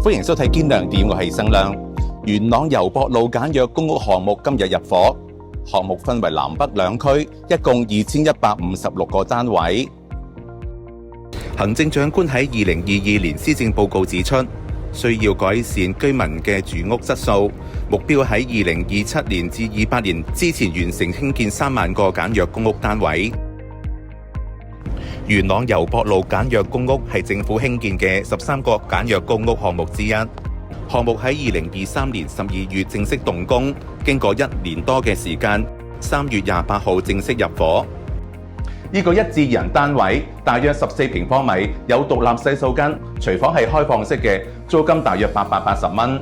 歡迎收睇堅亮點，我係生亮。元朗油博路簡約公屋項目今日入伙，項目分為南北兩區，一共2156個單位。行政長官喺2022年施政報告指出，需要改善居民嘅住屋質素，目標喺2027年至28年之前完成興建3萬個簡約公屋單位。元朗油博路簡約公屋係政府興建嘅13個簡約公屋項目之一。項目喺2023年12月正式動工，經過1年多嘅時間，3月28號正式入伙。呢個1至2人單位，大約14平方米，有獨立洗手間，廚房係開放式嘅，租金大約880蚊。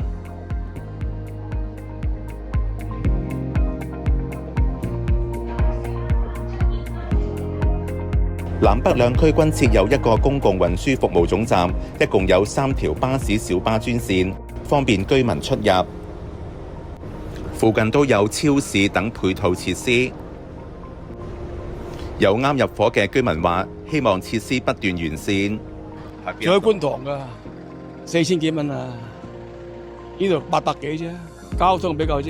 南北兩區均設有一個公共運輸服務總站，一共有3條巴士小巴專線，方便居民出入。附近都有超市等配套設施。有啱入伙嘅居民話，希望設施不斷完善。仲喺觀塘㗎，4000幾蚊啊！呢度800幾啫，交通比較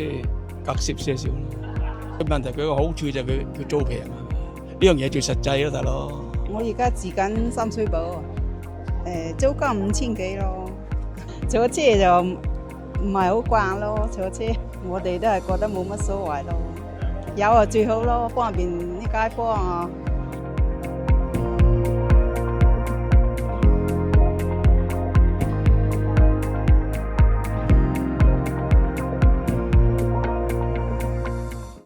隔涉些少咯。問題佢個好處就係佢租平啊，呢樣嘢最實際咯，大佬。我而家住緊深水埗，租金5000幾咯。坐車就唔係好慣咯，坐車我哋都係覺得冇乜所謂咯。有啊最好咯，方便啲街坊啊。